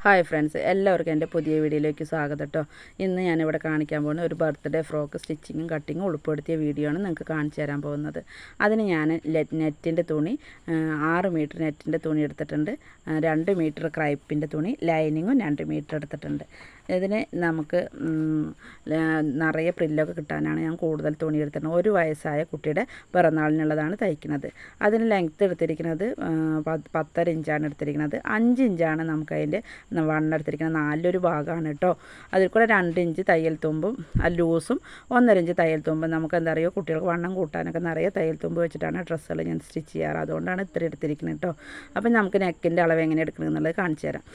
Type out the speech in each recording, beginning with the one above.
Hi friends, എല്ലാവർക്കും എൻ്റെ പുതിയ വീഡിയോയിലേക്ക് സ്വാഗതം കേട്ടോ. ഇന്ന് ഞാനിവിടെ കാണിക്കാൻ പോകുന്ന ഒരു ബർത്ത്ഡേ ഫ്രോക്ക് സ്റ്റിച്ചിങ്ങും കട്ടിങ്ങും ഉൾപ്പെടുത്തിയ വീഡിയോ ആണ് നിങ്ങൾക്ക് കാണിച്ചു തരാൻ പോകുന്നത്. അതിന് ഞാൻ നെറ്റിൻ്റെ തുണി 6 മീറ്റർ നെറ്റിൻ്റെ തുണി എടുത്തിട്ടുണ്ട്. 2 മീറ്റർ ക്രൈപ്പിൻ്റെ തുണി, ലൈനിങ്ങും 2 മീറ്റർ എടുത്തിട്ടുണ്ട്. ഇതിന് നമുക്ക് നിറയെ പ്രില്ലൊക്കെ കിട്ടാനാണ് ഞാൻ കൂടുതൽ തുണി എടുത്തിട്ടുണ്ട്. 1 വയസ്സായ കുട്ടിയുടെ പിറന്നാളിനുള്ളതാണ് തയ്ക്കുന്നത്. അതിന് ലെങ്ത്ത് എടുത്തിരിക്കുന്നത് 10.5 ഇഞ്ചാണ് എടുത്തിരിക്കുന്നത്. 5 ഇഞ്ചാണ് നമുക്കതിൻ്റെ വണ്ണം എടുത്തിരിക്കുന്നത്. 4 ഭാഗമാണ് കേട്ടോ. അതിൽ കൂടെ 2 ഇഞ്ച് തയ്യൽ തുമ്പും ലൂസും 1.5 ഇഞ്ച് തയ്യൽ തുമ്പും. നമുക്ക് എന്താ പറയുക, കുട്ടികൾക്ക് വണ്ണം കൂട്ടാനൊക്കെ നിറയെ തയ്യൽ തുമ്പ് വെച്ചിട്ടാണ് ഡ്രസ്സുകൾ ഞാൻ സ്റ്റിച്ച് ചെയ്യാറ്. അതുകൊണ്ടാണ് ഇത്ര എടുത്തിരിക്കുന്നത് കേട്ടോ. അപ്പം നമുക്ക് നെക്കിൻ്റെ അളവ് എങ്ങനെ എടുക്കണം എന്നുള്ളത് കാണിച്ചു തരാം.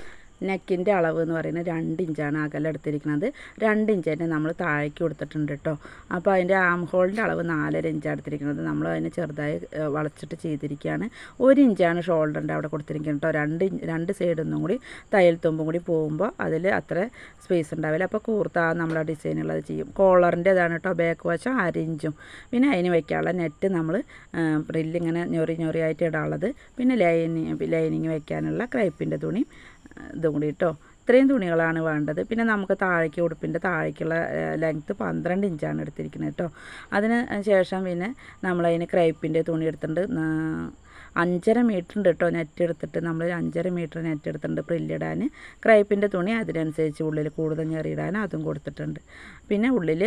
നെക്കിൻ്റെ അളവ് എന്ന് പറയുന്നത് 2 ഇഞ്ചാണ് അകലം എടുത്തിരിക്കുന്നത്. 2 ഇഞ്ച് തന്നെ നമ്മൾ താഴേക്ക് കൊടുത്തിട്ടുണ്ട് കേട്ടോ. അപ്പോൾ അതിൻ്റെ ആം ഹോളിൻ്റെ അളവ് 4.5 ഇഞ്ചാണ് എടുത്തിരിക്കുന്നത്. നമ്മൾ അതിനെ ചെറുതായി വളച്ചിട്ട് ചെയ്തിരിക്കുകയാണ്. 1 ഇഞ്ചാണ് ഷോൾഡറിൻ്റെ അവിടെ കൊടുത്തിരിക്കുന്നത് കേട്ടോ. 2 സൈഡൊന്നും കൂടി തയ്യൽ തുമ്പും കൂടി പോകുമ്പോൾ അതിൽ അത്ര സ്പേസ് ഉണ്ടാവില്ല. അപ്പോൾ കൂർത്ത നമ്മൾ ആ ഡിസൈനുള്ളത് ചെയ്യും. കോളറിൻ്റെ ഇതാണ് കേട്ടോ. ബാക്ക് വശം 1/2 ഇഞ്ചും. പിന്നെ അതിന് വയ്ക്കാനുള്ള നെറ്റ് നമ്മൾ പ്രില്ലിങ്ങനെ ഞൊറിയായിട്ട് ഇടാനുള്ളത്. പിന്നെ ലൈനിങ് വയ്ക്കാനുള്ള ക്രൈപ്പിൻ്റെ തുണി ഇതും കൂടി കേട്ടോ. ഇത്രയും തുണികളാണ് വേണ്ടത്. പിന്നെ നമുക്ക് താഴേക്ക് ഉടുപ്പിൻ്റെ താഴേക്കുള്ള ലെങ്ത്ത് 12 ഇഞ്ചാണ് എടുത്തിരിക്കുന്നത് കേട്ടോ. അതിന് ശേഷം പിന്നെ നമ്മളതിന് ക്രൈപ്പിൻ്റെ തുണി എടുത്തിട്ടുണ്ട്. 5.5 മീറ്റർ ഉണ്ട് കേട്ടോ. നെറ്റ് എടുത്തിട്ട് നമ്മൾ 5.5 മീറ്റർ നെറ്റ് എടുത്തിട്ടുണ്ട് പ്രില്ലിടാൻ. ക്രൈപ്പിൻ്റെ തുണി അതിനനുസരിച്ച് ഉള്ളിൽ കൂടുതൽ ഞെറിയിടാൻ അതും കൊടുത്തിട്ടുണ്ട്. പിന്നെ ഉള്ളിൽ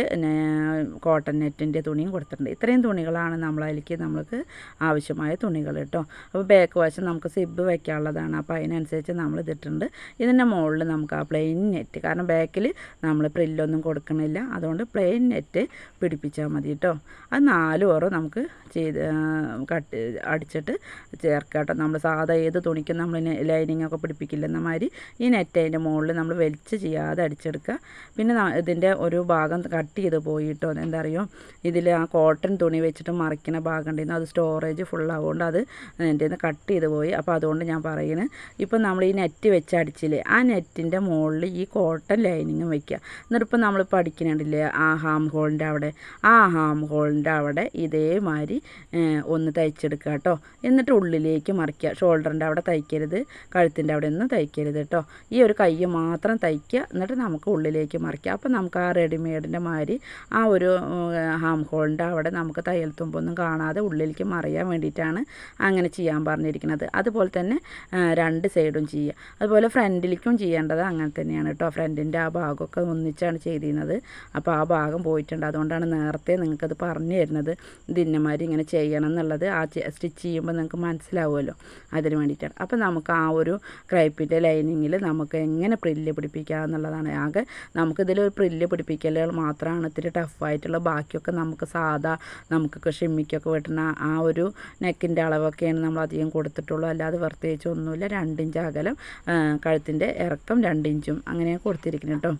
കോട്ടൺ നെറ്റിൻ്റെ തുണിയും കൊടുത്തിട്ടുണ്ട്. ഇത്രയും തുണികളാണ് നമ്മൾക്ക് ആവശ്യമായ തുണികൾ കേട്ടോ. അപ്പോൾ ബാക്ക് വശം നമുക്ക് സിബ് വയ്ക്കാനുള്ളതാണ്. അപ്പോൾ അതിനനുസരിച്ച് നമ്മൾ ഇതിട്ടുണ്ട്. ഇതിൻ്റെ മുകളിൽ നമുക്ക് ആ പ്ലെയിൻ നെറ്റ്, കാരണം ബാക്കിൽ നമ്മൾ പ്രില്ലൊന്നും കൊടുക്കണില്ല, അതുകൊണ്ട് പ്ലെയിൻ നെറ്റ് പിടിപ്പിച്ചാൽ മതി കേട്ടോ. അത് 4 ഓറോ നമുക്ക് അടിച്ചിട്ട് ചേർക്കാം കേട്ടോ. നമ്മൾ സാധാ ഏത് തുണിക്കും നമ്മൾ ലൈനിങ് ഒക്കെ പിടിപ്പിക്കില്ലെന്ന മാതിരി ഈ നെറ്റ് അതിൻ്റെ മുകളിൽ നമ്മൾ വലിച്ച് ചെയ്യാതെ അടിച്ചെടുക്കുക. പിന്നെ ഇതിൻ്റെ ഒരു ഭാഗം കട്ട് ചെയ്ത് പോയി കേട്ടോ. എന്താ അറിയോ, ഇതിൽ ആ കോട്ടൺ തുണി വെച്ചിട്ട് മറിക്കുന്ന ഭാഗം ഉണ്ടായിരുന്നു. അത് സ്റ്റോറേജ് ഫുള്ളാവുകൊണ്ട് അത് എൻ്റെ നിന്ന് കട്ട് ചെയ്ത് പോയി. അപ്പോൾ അതുകൊണ്ട് ഞാൻ പറയുന്നത്, ഇപ്പം നമ്മൾ ഈ നെറ്റ് വെച്ച് അടിച്ചില്ലേ, ആ നെറ്റിൻ്റെ മുകളിൽ ഈ കോട്ടൺ ലൈനിങ്ങും വയ്ക്കുക. എന്നിട്ടിപ്പോൾ നമ്മൾ പഠിക്കുന്നുണ്ടില്ലേ ആ ഹാം ഹോളിൻ്റെ അവിടെ, ആ ഹാം ഹോളിൻ്റെ അവിടെ ഇതേമാതിരി ഒന്ന് തയ്ച്ചെടുക്കുക കേട്ടോ. എന്നിട്ട് ഉള്ളിലേക്ക് മറിക്കുക. ഷോൾഡറിൻ്റെ അവിടെ തയ്ക്കരുത്, കഴുത്തിൻ്റെ അവിടെ ഒന്നും തയ്ക്കരുത് കേട്ടോ. ഈ ഒരു കൈ മാത്രം തയ്ക്കുക. എന്നിട്ട് നമുക്ക് ഉള്ളിലേക്ക് മറിക്കുക. അപ്പോൾ നമുക്ക് ആ റെഡിമെയ്ഡിൻ്റെ മാതിരി ആ ഒരു ഹാം ഹോളിൻ്റെ അവിടെ നമുക്ക് തയ്യൽ തുമ്പൊന്നും കാണാതെ ഉള്ളിലേക്ക് മറിയാൻ വേണ്ടിയിട്ടാണ് അങ്ങനെ ചെയ്യാൻ പറഞ്ഞിരിക്കുന്നത്. അതുപോലെ തന്നെ 2 സൈഡും ചെയ്യുക. അതുപോലെ ഫ്രണ്ടിലേക്കും ചെയ്യേണ്ടത് അങ്ങനെ തന്നെയാണ് കേട്ടോ. ഫ്രണ്ടിൻ്റെ ആ ഭാഗമൊക്കെ ഒന്നിച്ചാണ് ചെയ്തിരുന്നത്. അപ്പോൾ ആ ഭാഗം പോയിട്ടുണ്ട്. അതുകൊണ്ടാണ് നേരത്തെ നിങ്ങൾക്കത് പറഞ്ഞു തരുന്നത്, ഇതിന്നമാതിരി ഇങ്ങനെ ചെയ്യണം എന്നുള്ളത്. ആ സ്റ്റിച്ച് ചെയ്യുമ്പോൾ നിങ്ങൾക്ക് മനസ്സിലാവുമല്ലോ, അതിന് വേണ്ടിയിട്ടാണ്. അപ്പോൾ നമുക്ക് ആ ഒരു ക്രൈപ്പിൻ്റെ ലൈനിങ്ങിൽ നമുക്ക് എങ്ങനെ പ്രില്ല് പിടിപ്പിക്കുക എന്നുള്ളതാണ്. ആകെ നമുക്കിതിലൊരു പ്രില്ല് പിടിപ്പിക്കലുകൾ മാത്രമാണ് ഇത്തിരി ടഫായിട്ടുള്ള. ബാക്കിയൊക്കെ നമുക്ക് സാധാ നമുക്കൊക്കെ ഷിമ്മിക്കൊക്കെ വെട്ടുന്ന ആ ഒരു നെക്കിൻ്റെ അളവൊക്കെയാണ് നമ്മൾ അധികം കൊടുത്തിട്ടുള്ളൂ. അല്ലാതെ പ്രത്യേകിച്ച് ഒന്നുമില്ല. 2 ഇഞ്ച് അകലം, കഴുത്തിൻ്റെ ഇറക്കം 2 ഇഞ്ചും അങ്ങനെയാണ് കൊടുത്തിരിക്കുന്നത് കേട്ടോ.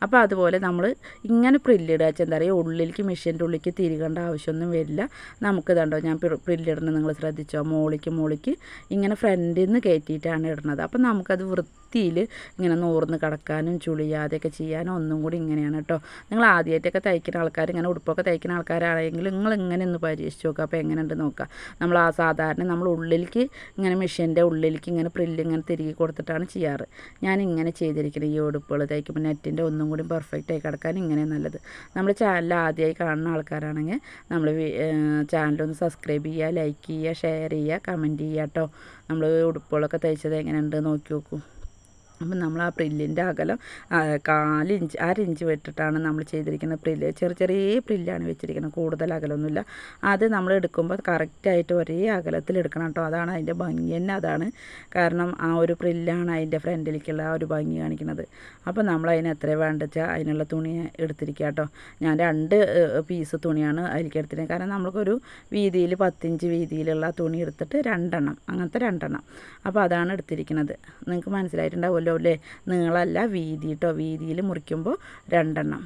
അപ്പോൾ അതുപോലെ നമ്മൾ ഇങ്ങനെ പ്രില്ലിടുക വെച്ചാൽ എന്താ പറയുക, ഉള്ളിലേക്ക് മെഷീൻ്റെ ഉള്ളിലേക്ക് തിരികേണ്ട ആവശ്യമൊന്നും വരില്ല. നമുക്ക് ഇതുണ്ടോ, ഞാൻ പ്രില്ലിടുന്നത് നിങ്ങൾ ശ്രദ്ധിച്ചോ, മോളിക്ക് ഇങ്ങനെ ഫ്രണ്ടിൽ നിന്ന് കയറ്റിയിട്ടാണ് ഇടുന്നത്. അപ്പം നമുക്കത് വൃത്തിയിൽ ഇങ്ങനെ നൂർന്ന് കിടക്കാനും ചുളിയാതെയൊക്കെ ചെയ്യാനും ഒന്നും കൂടി ഇങ്ങനെയാണ് കേട്ടോ. നിങ്ങൾ ആദ്യമായിട്ടൊക്കെ തയ്ക്കുന്ന ആൾക്കാർ, ഇങ്ങനെ ഉടുപ്പൊക്കെ തയ്ക്കുന്ന ആൾക്കാരാണെങ്കിൽ നിങ്ങൾ ഇങ്ങനെ ഒന്ന് പരീക്ഷിച്ച് നോക്കുക. അപ്പോൾ എങ്ങനെയുണ്ട് നോക്കുക. നമ്മൾ ആ സാധാരണ നമ്മൾ ഉള്ളിലേക്ക് ഇങ്ങനെ മെഷീൻ്റെ ഉള്ളിലേക്ക് ഇങ്ങനെ പ്രില്ല് ഇങ്ങനെ തിരികെ കൊടുത്തിട്ടാണ് ചെയ്യാറ്. ഞാൻ ഇങ്ങനെ ചെയ്തിരിക്കുന്നത് ഈ ഉടുപ്പുകൾ തയ്ക്കുമ്പോൾ നെറ്റിൻ്റെ ഒന്നും കൂടി പെർഫെക്റ്റായി കിടക്കാൻ ഇങ്ങനെ നല്ലത്. നമ്മൾ ചാനൽ ആദ്യമായി കാണുന്ന ആൾക്കാരാണെങ്കിൽ നമ്മൾ ചാനലൊന്ന് സബ്സ്ക്രൈബ് ചെയ്യുക, ലൈക്ക് ചെയ്യുക, ഷെയർ ചെയ്യുക, കമൻറ്റ് ചെയ്യുക കേട്ടോ. നമ്മൾ ഉടുപ്പുകളൊക്കെ തയ്ച്ചത് എങ്ങനെയുണ്ട് നോക്കി നോക്കൂ. അപ്പം നമ്മൾ ആ പ്രില്ലിൻ്റെ അകലം 4 ഇഞ്ച് 1/2 ഇഞ്ച് വെട്ടിട്ടാണ് നമ്മൾ ചെയ്തിരിക്കുന്ന പ്രില്ല്. ചെറിയ പ്രില്ലാണ് വെച്ചിരിക്കുന്നത്, കൂടുതൽ അകലമൊന്നുമില്ല. അത് നമ്മൾ എടുക്കുമ്പോൾ കറക്റ്റായിട്ട് ഒരേ അകലത്തിൽ എടുക്കണം കേട്ടോ. അതാണ് അതിൻ്റെ ഭംഗി തന്നെ. അതാണ് കാരണം ആ ഒരു പ്രില്ലാണ് അതിൻ്റെ ഫ്രണ്ടിലേക്കുള്ള ആ ഒരു ഭംഗി കാണിക്കുന്നത്. അപ്പോൾ നമ്മൾ അതിന് എത്ര വേണ്ടത് വെച്ചാൽ അതിനുള്ള തുണി എടുത്തിരിക്കുക കേട്ടോ. ഞാൻ 2 പീസ് തുണിയാണ് അതിലേക്ക് എടുത്തിരിക്കുന്നത്. കാരണം നമ്മൾക്കൊരു വീതിയിൽ 10 ഇഞ്ച് വീതിയിലുള്ള തുണി എടുത്തിട്ട് 2 എണ്ണം, അങ്ങനത്തെ 2 എണ്ണം. അപ്പോൾ അതാണ് എടുത്തിരിക്കുന്നത്. നിങ്ങൾക്ക് മനസ്സിലായിട്ടുണ്ടാവുമല്ലോ അല്ലേ. നീളമല്ല, വീതി കേട്ടോ. വീതിയിൽ മുറിക്കുമ്പോൾ 2 എണ്ണം.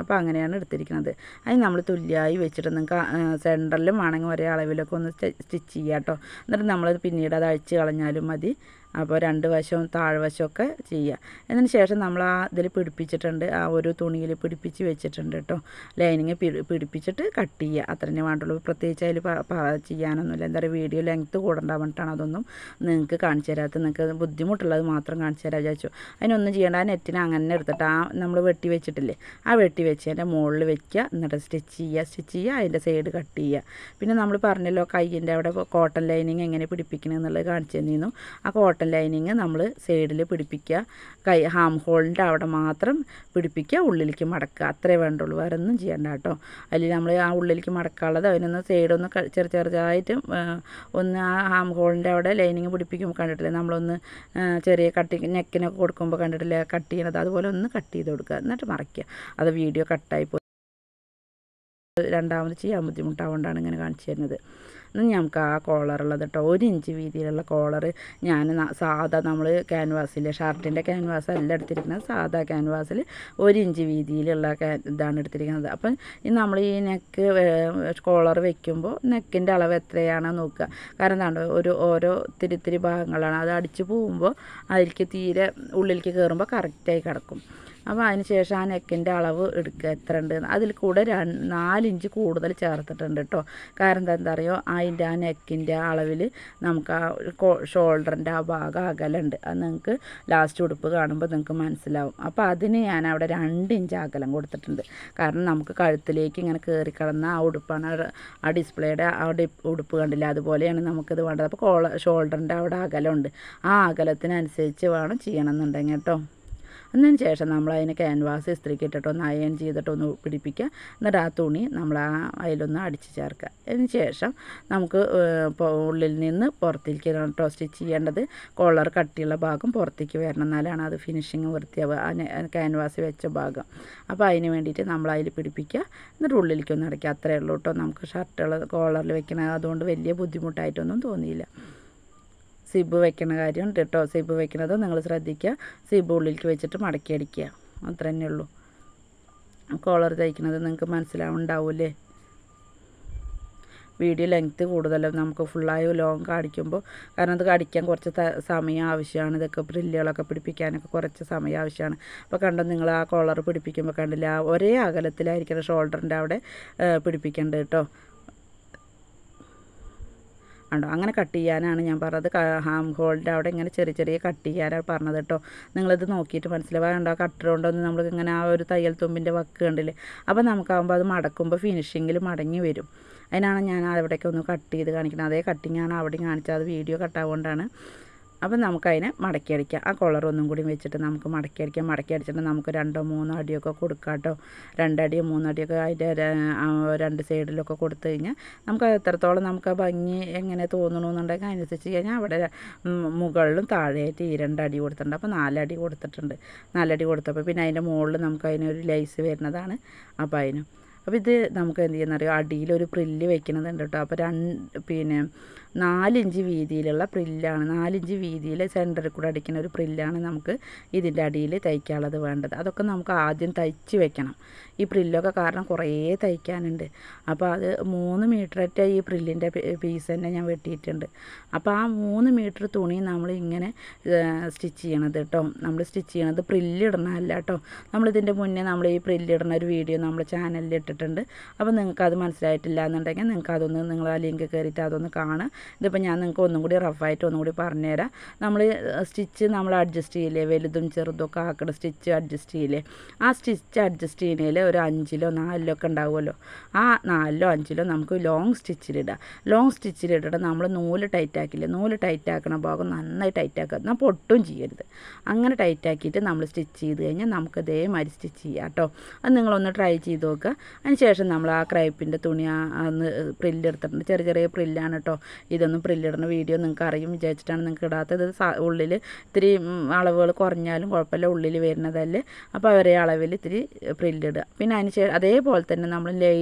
അപ്പോൾ അങ്ങനെയാണ് എടുത്തിരിക്കുന്നത്. അതിന് നമ്മൾ തുല്യമായി വെച്ചിട്ട് നിങ്ങൾക്ക് സെൻറ്ററിലും വേണമെങ്കിൽ ഒരേ അളവിലൊക്കെ ഒന്ന് സ്റ്റിച്ച് ചെയ്യുക കേട്ടോ. എന്നിട്ട് നമ്മളത് പിന്നീട് അത് അഴിച്ച് കളഞ്ഞാലും മതി. അപ്പോൾ രണ്ട് വശവും താഴ്വശമൊക്കെ ചെയ്യുക. അതിന് ശേഷം നമ്മൾ ആ ഇതിൽ പിടിപ്പിച്ചിട്ടുണ്ട്, ആ ഒരു തുണിയിൽ പിടിപ്പിച്ച് വെച്ചിട്ടുണ്ട് കേട്ടോ. ലൈനിങ് പിടിപ്പിച്ചിട്ട് കട്ട് ചെയ്യുക, അത്രേ വേണ്ടുള്ളൂ. പ്രത്യേകിച്ച് അതിൽ ചെയ്യാനൊന്നുമില്ല. എന്താ പറയുക, വീഡിയോ ലെങ്ത്ത് കൂടണ്ടാൻ വേണ്ടിയിട്ടാണ് അതൊന്നും നിങ്ങൾക്ക് കാണിച്ചു തരാത്തത്. നിങ്ങൾക്ക് ബുദ്ധിമുട്ടുള്ളത് മാത്രം കാണിച്ചു തരാൻ വിചാരിച്ചു. അതിനൊന്നും ചെയ്യേണ്ട. ആ നെറ്റിനെ അങ്ങനെ എടുത്തിട്ട് ആ നമ്മൾ വെട്ടി വെച്ചിട്ടില്ലേ, ആ വെട്ടി വെച്ചതിൻ്റെ മുകളിൽ വെക്കുക, എന്നിട്ട് സ്റ്റിച്ച് ചെയ്യുക, അതിൻ്റെ സൈഡ് കട്ട് ചെയ്യുക. പിന്നെ നമ്മൾ പറഞ്ഞല്ലോ കയ്യിൻ്റെ അവിടെ കോട്ടൺ ലൈനിങ് എങ്ങനെ പിടിപ്പിക്കണം എന്നുള്ളത് കാണിച്ചു തന്നിരുന്നു. ആ കോട്ടൺ ലൈനിങ് നമ്മൾ സൈഡിൽ പിടിപ്പിക്കുക, ഹാം ഹോളിൻ്റെ അവിടെ മാത്രം പിടിപ്പിക്കുക, ഉള്ളിലേക്ക് മടക്കുക, അത്രേ വേണ്ടുള്ളൂ. വേറെ ഒന്നും ചെയ്യണ്ട കേട്ടോ. അതിൽ നമ്മൾ ആ ഉള്ളിലേക്ക് മടക്കാനുള്ളത് അതിനൊന്ന് സൈഡൊന്ന് ചെറുതായിട്ട് ഒന്ന് ആ ഹാം ഹോളിൻ്റെ അവിടെ ലൈനിങ് പിടിപ്പിക്കുമ്പോൾ കണ്ടിട്ടില്ലേ, നമ്മളൊന്ന് ചെറിയ കട്ടിങ് നെക്കിനൊക്കെ കൊടുക്കുമ്പോൾ കണ്ടിട്ടില്ലേ കട്ട് ചെയ്യണത്, അതുപോലെ ഒന്ന് കട്ട് ചെയ്ത് കൊടുക്കുക, എന്നിട്ട് മറയ്ക്കുക. അത് വീഡിയോ കട്ടായി പോയി രണ്ടാമത് ചെയ്യാൻ ബുദ്ധിമുട്ടാവുകൊണ്ടാണ് ഇങ്ങനെ കാണിച്ചു തരുന്നത്. ഇന്ന് നമുക്ക് ആ കോളറുള്ളത് കേട്ടോ, 1 ഇഞ്ച് വീതിയിലുള്ള കോളർ ഞാൻ സാധാ നമ്മൾ ക്യാൻവാസിൽ ഷർട്ടിൻ്റെ ക്യാൻവാസ് അല്ല എടുത്തിരിക്കുന്നത്, സാധാ ക്യാൻവാസിൽ 1 ഇഞ്ച് വീതിയിലുള്ള ഇതാണ് എടുത്തിരിക്കുന്നത്. അപ്പം നമ്മൾ ഈ നെക്ക് കോളർ വെക്കുമ്പോൾ നെക്കിൻ്റെ അളവ് എത്രയാണെന്ന് നോക്കുക. കാരണം എന്താണ്, ഓരോ ഇത്തിരി ഭാഗങ്ങളാണ്, അത് അടിച്ച് പോകുമ്പോൾ അതിലേക്ക് തീരെ ഉള്ളിലേക്ക് കയറുമ്പോൾ കറക്റ്റായി കിടക്കും. അപ്പോൾ അതിന് ശേഷം ആ നെക്കിൻ്റെ അളവ് എടുക്കുക, എത്ര ഉണ്ട്. അതിൽ കൂടെ 4 ഇഞ്ച് കൂടുതൽ ചേർത്തിട്ടുണ്ട് കേട്ടോ. കാരണം എന്താ അറിയോ, അതിൻ്റെ ആ നെക്കിൻ്റെ അളവിൽ നമുക്ക് ആ ഷോൾഡറിൻ്റെ ആ ഭാഗം അകലുണ്ട്. അത് നിങ്ങൾക്ക് ലാസ്റ്റ് ഉടുപ്പ് കാണുമ്പോൾ നിങ്ങൾക്ക് മനസ്സിലാവും. അപ്പോൾ അതിന് ഞാൻ അവിടെ 2 ഇഞ്ച് അകലം കൊടുത്തിട്ടുണ്ട്. കാരണം നമുക്ക് കഴുത്തിലേക്ക് ഇങ്ങനെ കയറി കിടന്ന ആ ഉടുപ്പാണ്, ആ ഡിസ്പ്ലേയുടെ ആ ഉടുപ്പ് കണ്ടില്ല, അതുപോലെയാണ് നമുക്കിത് വേണ്ടത്. അപ്പോൾ ഷോൾഡറിൻ്റെ അവിടെ അകലമുണ്ട്, ആ അകലത്തിനനുസരിച്ച് വേണം ചെയ്യണമെന്നുണ്ടെങ്കിൽ കേട്ടോ. അതിന് ശേഷം നമ്മൾ അതിന് ക്യാൻവാസ് ഇസ്ത്രിക്ക് ഇട്ടിട്ട് ഒന്ന് അയൺ ചെയ്തിട്ടൊന്ന് പിടിപ്പിക്കുക. എന്നിട്ട് ആ തുണി നമ്മൾ അതിലൊന്ന് അടിച്ച് ചേർക്കുക. അതിന് ശേഷം നമുക്ക് ഉള്ളിൽ നിന്ന് പുറത്തേക്ക് കേട്ടോ സ്റ്റിച്ച് ചെയ്യേണ്ടത്. കോളർ കട്ടിയുള്ള ഭാഗം പുറത്തേക്ക് വരണം, എന്നാലാണ് അത് ഫിനിഷിങ് വൃത്തിയാവുക, ആ ക്യാൻവാസ് വെച്ച ഭാഗം. അപ്പോൾ അതിന് വേണ്ടിയിട്ട് നമ്മൾ അതിൽ പിടിപ്പിക്കുക, എന്നിട്ട് ഉള്ളിലേക്ക് ഒന്ന് അടയ്ക്കുക. അത്രയേ ഉള്ളൂ കേട്ടോ. നമുക്ക് ഷർട്ടുകൾ കോളറിൽ വെക്കണത് അതുകൊണ്ട് വലിയ ബുദ്ധിമുട്ടായിട്ടൊന്നും തോന്നിയില്ല. സിബ് വെക്കുന്ന കാര്യം കേട്ടോ, സിബ് വെക്കുന്നത് നിങ്ങൾ ശ്രദ്ധിക്കുക. സിബ് ഉള്ളിലേക്ക് വെച്ചിട്ട് മടക്കി അടിക്കുക, അത്ര തന്നെ ഉള്ളൂ. കോളർ തയ്ക്കുന്നത് നിങ്ങൾക്ക് മനസ്സിലാവുണ്ടാവില്ലേ. വീഡിയോ ലെങ്ത്ത് കൂടുതലും നമുക്ക് ഫുള്ളായി ലോങ് കാണിക്കുമ്പോൾ, കാരണം അത് അടിക്കാൻ കുറച്ച് സമയം ആവശ്യമാണ്. ഇതൊക്കെ പ്രില്ലുകളൊക്കെ പിടിപ്പിക്കാനൊക്കെ കുറച്ച് സമയം ആവശ്യമാണ്. അപ്പോൾ കണ്ടോ, നിങ്ങൾ ആ കോളർ പിടിപ്പിക്കുമ്പോൾ കണ്ടില്ല, ഒരേ അകലത്തിലായിരിക്കണം ഷോൾഡറിൻ്റെ അവിടെ പിടിപ്പിക്കേണ്ടത് കേട്ടോ. ഉണ്ടോ, അങ്ങനെ കട്ട് ചെയ്യാനാണ് ഞാൻ പറഞ്ഞത്. ഹാം ഹോളിൻ്റെ അവിടെ ഇങ്ങനെ ചെറിയ കട്ട് ചെയ്യാനാണ് പറഞ്ഞത് കേട്ടോ. നിങ്ങളിത് നോക്കിയിട്ട് മനസ്സിലാവാണ്ടോ, കട്ടർ കൊണ്ടൊന്ന് നമ്മൾ ഇങ്ങനെ ആ ഒരു തയ്യൽ തുമ്പിൻ്റെ വക്ക് കണ്ടില്ലേ. അപ്പോൾ നമുക്കാകുമ്പോൾ അത് മടക്കുമ്പോൾ ഫിനിഷിങ്ങിൽ മടങ്ങി വരും. അതിനാണ് ഞാൻ അവിടേക്ക് ഒന്ന് കട്ട് ചെയ്ത് കാണിക്കുന്നത്. അതേ കട്ടിങ്ങാണ് അവിടെ കാണിച്ചത്, അത് വീഡിയോ കട്ടാവുകൊണ്ടാണ്. അപ്പം നമുക്കതിനെ മടക്കി അടിക്കാം. ആ കോളർ ഒന്നും കൂടി വെച്ചിട്ട് നമുക്ക് മടക്കി അടിക്കാം. മടക്കി അടിച്ചിട്ട് നമുക്ക് 2-3 അടിയൊക്കെ കൊടുക്കാം കേട്ടോ. 2 അടിയോ 3 അടിയൊക്കെ അതിൻ്റെ 2 സൈഡിലൊക്കെ കൊടുത്തു കഴിഞ്ഞാൽ നമുക്ക് എത്രത്തോളം നമുക്ക് ആ ഭംഗി എങ്ങനെ തോന്നണമെന്നുണ്ടെങ്കിൽ അതിനനുസരിച്ച് കഴിഞ്ഞാൽ അവിടെ മുകളിലും താഴെയായിട്ട് ഈ 2 അടി കൊടുത്തിട്ടുണ്ട്. അപ്പോൾ 4 അടി കൊടുത്തിട്ടുണ്ട്. 4 അടി കൊടുത്തപ്പോൾ പിന്നെ അതിൻ്റെ മുകളിൽ നമുക്ക് അതിനൊരു ലൈസ് വരുന്നതാണ്. അപ്പോൾ അതിനും അപ്പോൾ ഇത് നമുക്ക് എന്ത് ചെയ്യുന്നറിയോ, അടിയിലൊരു പ്രില്ല് വെക്കണതുണ്ട് കേട്ടോ. അപ്പോൾ 4 ഇഞ്ച് വീതിയിലുള്ള പ്രില്ലാണ്, 4 ഇഞ്ച് വീതിയിൽ സെൻറ്ററിൽ കൂടെ അടിക്കുന്ന ഒരു പ്രില്ലാണ് നമുക്ക് ഇതിൻ്റെ അടിയിൽ തയ്ക്കാനുള്ളത് വേണ്ടത്. അതൊക്കെ നമുക്ക് ആദ്യം തയ്ച്ച് വെക്കണം, ഈ പ്രില്ലൊക്കെ, കാരണം കുറേ തയ്ക്കാനുണ്ട്. അപ്പോൾ അത് 3 മീറ്ററൊറ്റ ഈ പ്രില്ലിൻ്റെ പീസ് തന്നെ ഞാൻ വെട്ടിയിട്ടുണ്ട്. അപ്പോൾ ആ 3 മീറ്റർ തുണി നമ്മൾ ഇങ്ങനെ സ്റ്റിച്ച് ചെയ്യണത് കേട്ടോ. നമ്മൾ സ്റ്റിച്ച് ചെയ്യണത് പ്രില്ലിടണമല്ല കേട്ടോ. നമ്മളിതിൻ്റെ മുന്നേ നമ്മൾ ഈ പ്രില്ലിടണ ഒരു വീഡിയോ നമ്മൾ ചാനലിൽ ഇട്ടിട്ടുണ്ട്. അപ്പോൾ നിങ്ങൾക്കത് മനസ്സിലായിട്ടില്ല എന്നുണ്ടെങ്കിൽ നിങ്ങൾക്ക് അതൊന്ന് നിങ്ങൾ ആ ലിങ്ക് കയറിയിട്ട് അതൊന്ന് കാണുക. ഇതിപ്പോൾ ഞാൻ നിങ്ങൾക്ക് ഒന്നും കൂടി റഫായിട്ട് ഒന്നും കൂടി പറഞ്ഞുതരാം. നമ്മൾ സ്റ്റിച്ച് നമ്മൾ അഡ്ജസ്റ്റ് ചെയ്യില്ലേ, വലുതും ചെറുതൊക്കെ ആക്കണം, സ്റ്റിച്ച് അഡ്ജസ്റ്റ് ചെയ്യില്ലേ. ആ സ്റ്റിച്ച് അഡ്ജസ്റ്റ് ചെയ്യുന്നതിൽ ഒരു 5-ലോ 4-ലോ ഒക്കെ ഉണ്ടാവുമല്ലോ. ആ 4-ലോ 5-ലോ നമുക്ക് ലോങ് സ്റ്റിച്ചിലിടാം. ലോങ് സ്റ്റിച്ചിലിട്ടിട്ട് നമ്മൾ നൂല് ടൈറ്റാക്കില്ലേ, നൂല് ടൈറ്റാക്കണ ഭാഗം നന്നായി ടൈറ്റാക്കുക, എന്നാൽ പൊട്ടും ചെയ്യരുത്. അങ്ങനെ ടൈറ്റാക്കിയിട്ട് നമ്മൾ സ്റ്റിച്ച് ചെയ്ത് കഴിഞ്ഞാൽ നമുക്ക് ഇതേമാതിരി സ്റ്റിച്ച് ചെയ്യാം കേട്ടോ. അത് നിങ്ങളൊന്ന് ട്രൈ ചെയ്ത് നോക്കുക. അതിന് ശേഷം നമ്മൾ ആ ക്രൈപ്പിൻ്റെ തുണി ഒന്ന് പ്രില്ലെടുത്തിട്ടുണ്ട്. ചെറിയ പ്രില്ലാണ് കേട്ടോ. ഇതൊന്നും പ്രില്ലിടുന്ന വീഡിയോ നിങ്ങൾക്ക് അറിയും വിചാരിച്ചിട്ടാണ് നിങ്ങൾക്ക് ഇടാത്തത്. ഉള്ളിൽ ഇത്തിരി അളവുകൾ കുറഞ്ഞാലും കുഴപ്പമില്ല, ഉള്ളിൽ വരുന്നതല്ലേ. അപ്പോൾ ഒരേ അളവിൽ ഇത്തിരി പ്രില്ലിടുക. പിന്നെ അതിന് അതേപോലെ തന്നെ നമ്മൾ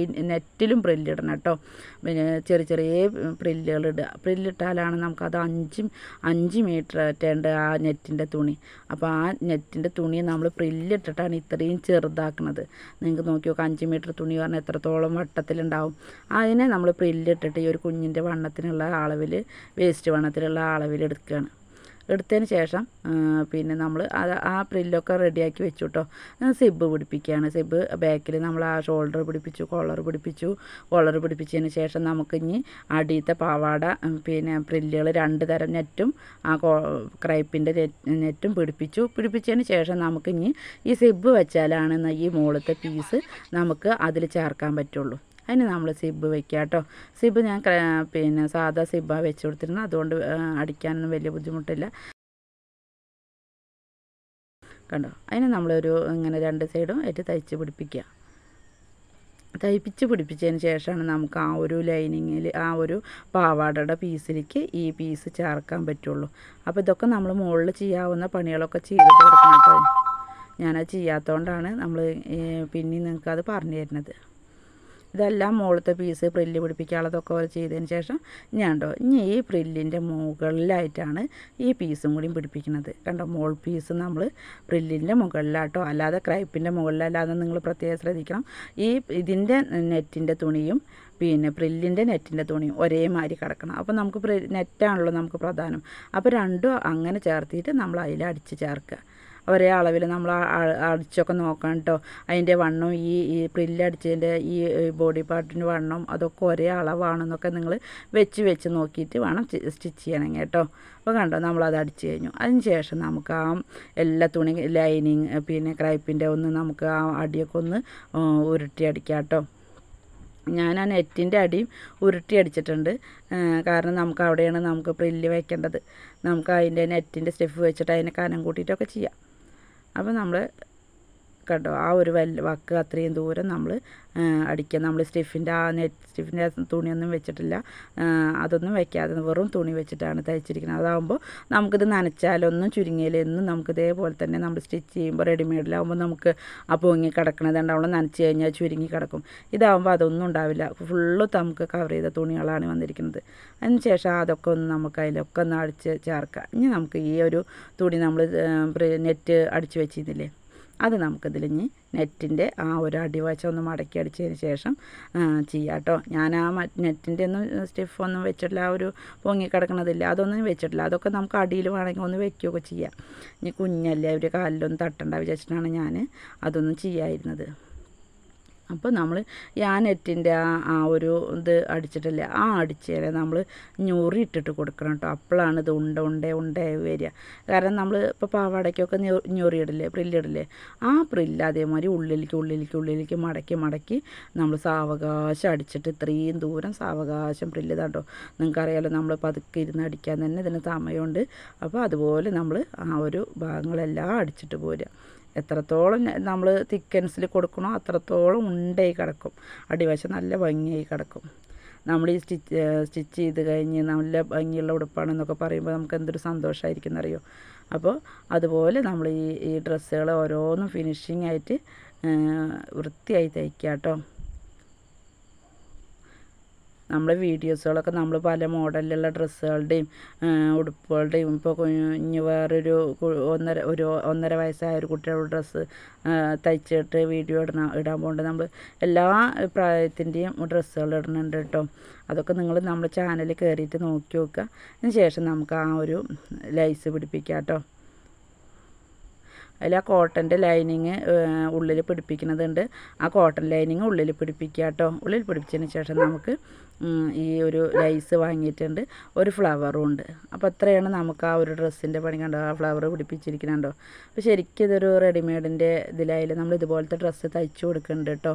നെറ്റിലും പ്രില്ലിടണം കേട്ടോ. പിന്നെ ചെറിയ പ്രില്ലുകൾ ഇടുക. പ്രില്ലിട്ടാലാണ് നമുക്കത് 5 മീറ്റർ ആറ്റേണ്ട ആ നെറ്റിൻ്റെ തുണി. അപ്പോൾ ആ നെറ്റിൻ്റെ തുണി നമ്മൾ പ്രില്ലിട്ടിട്ടാണ് ഇത്രയും ചെറുതാക്കുന്നത്. നിങ്ങൾക്ക് നോക്കി നോക്കുക, 5 മീറ്റർ തുണി പറഞ്ഞാൽ എത്രത്തോളം വട്ടത്തിലുണ്ടാവും. അതിനെ നമ്മൾ പ്രില്ലിട്ടിട്ട് ഈ ഒരു കുഞ്ഞിൻ്റെ വണ്ണത്തിനുള്ള അളവിൽ, വേസ്റ്റ് വണ്ണത്തിലുള്ള അളവിൽ എടുക്കുകയാണ്. എടുത്തതിന് ശേഷം പിന്നെ നമ്മൾ ആ പ്രില്ലൊക്കെ റെഡിയാക്കി വെച്ചു കേട്ടോ. സിബ് പിടിപ്പിക്കുകയാണ്. സിബ് ബാക്കിൽ നമ്മൾ ആ ഷോൾഡർ പിടിപ്പിച്ചു, കോളർ പിടിപ്പിച്ചതിന് ശേഷം നമുക്ക് ഇനി അടിയത്തെ പാവാട പിന്നെ പ്രില്ലുകൾ 2 തരം നെറ്റും ആ ക്രൈപ്പിൻ്റെ നെറ്റും പിടിപ്പിച്ചതിന് ശേഷം നമുക്ക് ഇനി ഈ സിബ് വെച്ചാലാണ് ഈ മുകളിലത്തെ പീസ് നമുക്ക് അതിൽ ചേർക്കാൻ പറ്റുള്ളൂ. അതിന് നമ്മൾ സിബ് വെക്കുക കേട്ടോ. സിബ് ഞാൻ പിന്നെ സാധാ സിബ്ബാണ് വെച്ച് കൊടുത്തിരുന്നത്, അതുകൊണ്ട് അടിക്കാനൊന്നും വലിയ ബുദ്ധിമുട്ടില്ല. കണ്ടോ, അതിന് നമ്മളൊരു ഇങ്ങനെ 2 സൈഡും ആയിട്ട് തയ്ച്ച് പിടിപ്പിച്ചതിന് ശേഷമാണ് നമുക്ക് ആ ഒരു ലൈനിങ്ങിൽ ആ ഒരു പാവാടയുടെ പീസിലേക്ക് ഈ പീസ് ചേർക്കാൻ പറ്റുള്ളൂ. അപ്പോൾ ഇതൊക്കെ നമ്മൾ മുകളിൽ ചെയ്യാവുന്ന പണികളൊക്കെ ചെയ്തിട്ട് കൊടുക്കണം കേട്ടോ. ഞാനത് ചെയ്യാത്തതുകൊണ്ടാണ് നമ്മൾ പിന്നെ നിങ്ങൾക്കത് പറഞ്ഞു തരുന്നത്. ഇതെല്ലാം മുകളിലത്തെ പീസ് പ്രില്ല് പിടിപ്പിക്കാനുള്ളതൊക്കെ ചെയ്തതിന് ശേഷം ഇനി ഈ പ്രില്ലിൻ്റെ മുകളിലായിട്ടാണ് ഈ പീസും കൂടി പിടിപ്പിക്കുന്നത്. കണ്ടോ, മോൾ പീസ് നമ്മൾ പ്രില്ലിൻ്റെ മുകളിലാട്ടോ, അല്ലാതെ ക്രൈപ്പിൻ്റെ മുകളിലല്ലാതെ നിങ്ങൾ പ്രത്യേകം ശ്രദ്ധിക്കണം. ഇതിൻ്റെ നെറ്റിൻ്റെ തുണിയും പിന്നെ പ്രില്ലിൻ്റെ നെറ്റിൻ്റെ തുണിയും ഒരേമാതിരി കിടക്കണം. അപ്പോൾ നമുക്ക് നെറ്റാണല്ലോ നമുക്ക് പ്രധാനം. അപ്പോൾ രണ്ടും അങ്ങനെ ചേർത്തിട്ട് നമ്മൾ അതിൽ അടിച്ച് ചേർക്കുക. ഒരേ അളവിൽ നമ്മൾ അടിച്ചൊക്കെ നോക്കണം കേട്ടോ. അതിൻ്റെ വണ്ണം ഈ പ്രില്ലടിച്ചതിൻ്റെ ഈ ബോഡി പാർട്ടിൻ്റെ വണ്ണം അതൊക്കെ ഒരേ അളവാണെന്നൊക്കെ നിങ്ങൾ വെച്ച് നോക്കിയിട്ട് വേണം സ്റ്റിച്ച് ചെയ്യണമെങ്കിൽ കേട്ടോ. അപ്പോൾ കണ്ടോ, നമ്മളത് അടിച്ച് കഴിഞ്ഞു. അതിന് ശേഷം നമുക്ക് ആ എല്ലാ തുണി ലൈനിങ് പിന്നെ ക്രൈപ്പിൻ്റെ നമുക്ക് ആ അടിയൊക്കെ ഒന്ന് ഉരുട്ടി അടിക്കാം കേട്ടോ. ഞാൻ ആ നെറ്റിൻ്റെ അടിയും ഉരുട്ടി അടിച്ചിട്ടുണ്ട്. കാരണം നമുക്ക് അവിടെയാണ് നമുക്ക് പ്രില്ല് വയ്ക്കേണ്ടത്. നമുക്ക് അതിൻ്റെ നെറ്റിൻ്റെ സ്റ്റെഫ് വെച്ചിട്ട് അതിനെ കനം കൂട്ടിയിട്ടൊക്കെ ചെയ്യാം. അപ്പോൾ നമ്മൾ കണ്ടോ, ആ ഒരു വക്ക് അത്രയും ദൂരം നമ്മൾ അടിക്കുക. നമ്മൾ സ്റ്റിഫിൻ്റെ തുണിയൊന്നും വെച്ചിട്ടില്ല, അതൊന്നും വെക്കാതെ വെറും തുണി വെച്ചിട്ടാണ് തയ്ച്ചിരിക്കുന്നത്. അതാകുമ്പോൾ നമുക്കിത് നനച്ചാലൊന്നും ചുരുങ്ങിയില്ലെന്നും നമുക്ക് ഇതേപോലെ തന്നെ നമ്മൾ സ്റ്റിച്ച് ചെയ്യുമ്പോൾ റെഡിമെയ്ഡിലാകുമ്പോൾ നമുക്ക് ആ പൊങ്ങി കിടക്കണത് ഉണ്ടാവുമ്പോൾ നനച്ച് കഴിഞ്ഞാൽ ചുരുങ്ങി കിടക്കും. ഇതാകുമ്പോൾ അതൊന്നും ഉണ്ടാവില്ല, ഫുള്ള് നമുക്ക് കവർ ചെയ്ത തുണികളാണ് വന്നിരിക്കുന്നത്. അതിന് ശേഷം അതൊക്കെ ഒന്ന് നമുക്ക് അതിലൊക്കെ ഒന്ന് അടിച്ച് ചേർക്കാം. ഇനി നമുക്ക് ഈ ഒരു തുണി നമ്മൾ നെറ്റ് അടിച്ച് വെച്ചിരുന്നില്ലേ, അത് നമുക്കിതിലിഞ്ഞ് നെറ്റിൻ്റെ ആ ഒരു അടിവശം ഒന്ന് മടക്കി അടിച്ചതിന് ശേഷം ചെയ്യാം കേട്ടോ. ഞാൻ ആ നെറ്റിൻ്റെ ഒന്നും സ്റ്റിഫൊന്നും വെച്ചിട്ടില്ല, ആ ഒരു പൊങ്ങി കിടക്കണതില്ല അതൊന്നും വെച്ചിട്ടില്ല. അതൊക്കെ നമുക്ക് അടിയിൽ വേണമെങ്കിൽ ഒന്ന് വെക്കുകയൊക്കെ ചെയ്യാം. ഇനി കുഞ്ഞല്ലേ, ഒരു കാലിലൊന്നും തട്ടണ്ട വിചാരിച്ചിട്ടാണ് ഞാൻ അതൊന്നും ചെയ്യാതിരുന്നത്. അപ്പോൾ നമ്മൾ ആ നെറ്റിൻ്റെ ആ ഒരു ഇത് അടിച്ചിട്ടില്ല, ആ അടിച്ചേരെ നമ്മൾ ഞൊറി ഇട്ടിട്ട് കൊടുക്കണം കേട്ടോ. അപ്പോഴാണ് ഇത് ഉണ്ടയായി വരിക. കാരണം നമ്മൾ ഇപ്പോൾ പാവാടയ്ക്കൊക്കെ ഞൊറിയിടില്ലേ, പ്രില്ലിടില്ലേ, ആ പ്രില്ല് അതേമാതിരി ഉള്ളിലേക്ക് മടക്കി നമ്മൾ സാവകാശം അടിച്ചിട്ട് ഇത്രയും ദൂരം സാവകാശം പ്രില്ല് കേട്ടോ. നിങ്ങൾക്കറിയാലോ, നമ്മൾ പതുക്കെ ഇരുന്ന് അടിക്കാൻ തന്നെ ഇതിന് സമയമുണ്ട്. അപ്പോൾ അതുപോലെ നമ്മൾ ആ ഒരു ഭാഗങ്ങളെല്ലാം അടിച്ചിട്ട് പോരുക. എത്രത്തോളം നമ്മൾ തിക്കൻസിൽ കൊടുക്കണോ അത്രത്തോളം ഉണ്ടായി കിടക്കും, അടിവശം നല്ല ഭംഗിയായി കിടക്കും. നമ്മൾ ഈ സ്റ്റിച്ച് ചെയ്ത് കഴിഞ്ഞ് നല്ല ഭംഗിയുള്ള ഉടുപ്പാണെന്നൊക്കെ പറയുമ്പോൾ നമുക്ക് എന്തൊരു സന്തോഷമായിരിക്കും എന്നറിയോ. അപ്പോൾ അതുപോലെ നമ്മൾ ഈ ഡ്രസ്സുകൾ ഓരോന്നും ഫിനിഷിംഗ് ആയിട്ട് വൃത്തിയായി തയ്ക്കുക കേട്ടോ. നമ്മളെ വീഡിയോസുകളൊക്കെ നമ്മൾ പല മോഡലിലുള്ള ഡ്രസ്സുകളുടെയും ഉടുപ്പുകളുടെയും ഇപ്പോൾ കുഞ്ഞ് വേറൊരു 1.5 വയസ്സായ ഒരു കുട്ടിയുടെ ഡ്രസ്സ് തയ്ച്ചിട്ട് വീഡിയോ ഇടാൻ പോകുന്നുണ്ട്. നമ്മൾ എല്ലാ പ്രായത്തിൻ്റെയും ഡ്രസ്സുകൾ ഇടുന്നുണ്ട് കേട്ടോ. അതൊക്കെ നിങ്ങൾ നമ്മുടെ ചാനലിൽ കയറിയിട്ട് നോക്കി നോക്കുക. അതിന് ശേഷം നമുക്ക് ആ ഒരു ലൈസ് പിടിപ്പിക്കാം കേട്ടോ. അതിൽ ആ കോട്ടൻ്റെ ലൈനിങ് ഉള്ളിൽ പിടിപ്പിക്കുന്നതുണ്ട്. ആ കോട്ടൺ ലൈനിങ് ഉള്ളിൽ പിടിപ്പിക്കുക കേട്ടോ. ഉള്ളിൽ പിടിപ്പിച്ചതിന് ശേഷം നമുക്ക് ഈ ഒരു ലൈസ് വാങ്ങിയിട്ടുണ്ട്, ഒരു ഫ്ലവറും ഉണ്ട്. അപ്പോൾ അത്രയാണ് നമുക്ക് ആ ഒരു ഡ്രസ്സിൻ്റെ പണി. കണ്ടോ, ആ ഫ്ലവർ പിടിപ്പിച്ചിരിക്കുന്നുണ്ടോ. അപ്പോൾ ശരിക്കും ഇതൊരു റെഡിമെയ്ഡിൻ്റെ ഇതിലായാലും നമ്മൾ ഇതുപോലത്തെ ഡ്രസ്സ് തയ്ച്ചു കൊടുക്കുന്നുണ്ട് കേട്ടോ.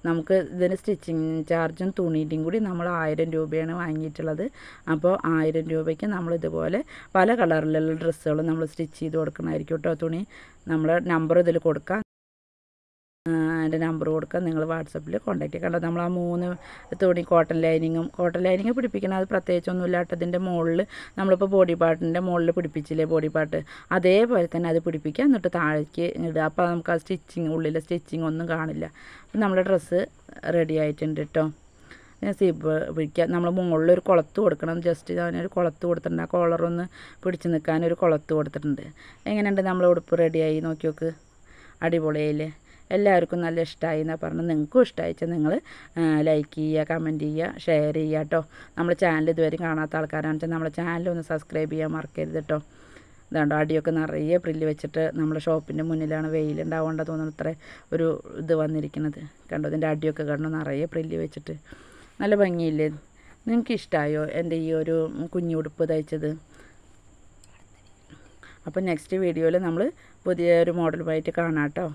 നമുക്ക് ഇതിന് സ്റ്റിച്ചിങ് ചാർജും തുണിയുടെയും കൂടി നമ്മൾ 1000 രൂപയാണ് വാങ്ങിയിട്ടുള്ളത്. അപ്പോൾ 1000 രൂപയ്ക്ക് നമ്മളിതുപോലെ പല കളറിലുള്ള ഡ്രസ്സുകളും നമ്മൾ സ്റ്റിച്ച് ചെയ്ത് കൊടുക്കണമായിരിക്കും കേട്ടോ. തുണി നമ്മൾ നമ്പർ ഇതിൽ കൊടുക്കാം, എൻ്റെ നമ്പർ കൊടുക്കാം, നിങ്ങൾ വാട്സപ്പിൽ കോൺടാക്ട് ചെയ്യുക. കണ്ടോ, നമ്മൾ ആ 3 തുണി കോട്ടൺ ലൈനിങ് പിടിപ്പിക്കണം. അത് പ്രത്യേകിച്ചൊന്നുമില്ല കേട്ടോ. ഇതിൻ്റെ മുകളിൽ നമ്മളിപ്പോൾ ബോഡി പാർട്ടിൻ്റെ മുകളിൽ പിടിപ്പിച്ചില്ലേ ബോഡി പാർട്ട്, അതേപോലെ തന്നെ അത് പിടിപ്പിക്കുക, എന്നിട്ട് താഴേക്ക് ഇടുക. അപ്പോൾ നമുക്ക് ആ ഉള്ളിലെ സ്റ്റിച്ചിങ് ഒന്നും കാണില്ല. അപ്പം നമ്മുടെ ഡ്രസ്സ് റെഡി ആയിട്ടുണ്ട് കേട്ടോ. സിബ് പിടിക്കുക. നമ്മൾ മുകളിലൊരു കുളത്ത് കൊടുക്കണം, ജസ്റ്റ് അതിനൊരു കുളത്ത് കൊടുത്തിട്ടുണ്ട്. ആ കോളറൊന്ന് പിടിച്ച് നിൽക്കാനൊരു കുളത്ത് കൊടുത്തിട്ടുണ്ട്. എങ്ങനെയുണ്ട് നമ്മൾ ഉടുപ്പ് റെഡിയായി നോക്കി നോക്ക്, അടിപൊളിയായില്ലേ. എല്ലാവർക്കും നല്ല ഇഷ്ടമായി എന്നാണ് പറഞ്ഞത്. നിങ്ങൾക്കും ഇഷ്ടമായിച്ചാൽ നിങ്ങൾ ലൈക്ക് ചെയ്യുക, കമൻറ്റ് ചെയ്യുക, ഷെയർ ചെയ്യുക കേട്ടോ. നമ്മുടെ ചാനൽ ഇതുവരെ കാണാത്ത ആൾക്കാരാണെന്ന് വെച്ചാൽ നമ്മുടെ ചാനലൊന്ന് സബ്സ്ക്രൈബ് ചെയ്യാൻ മറക്കരുത് കേട്ടോ. ഇതാണ്ടോ അടിയൊക്കെ നിറയെ പ്രില്ല് വെച്ചിട്ട് നമ്മുടെ ഷോപ്പിൻ്റെ മുന്നിലാണ്, വെയിലുണ്ടാവേണ്ട തോന്നുന്നു ഇത്ര ഒരു ഇത് വന്നിരിക്കുന്നത്. കണ്ടോ ഇതിൻ്റെ അടിയൊക്കെ കണ്ടോ നിറയെ പ്രില്ല് വെച്ചിട്ട് നല്ല ഭംഗിയില്ലേ? നിങ്ങൾക്ക് ഇഷ്ടമായോ എൻ്റെ ഈ ഒരു കുഞ്ഞുടുപ്പ് തയ്ച്ചത്? അപ്പോൾ നെക്സ്റ്റ് വീഡിയോയിൽ നമ്മൾ പുതിയൊരു മോഡലുമായിട്ട് കാണാം കേട്ടോ.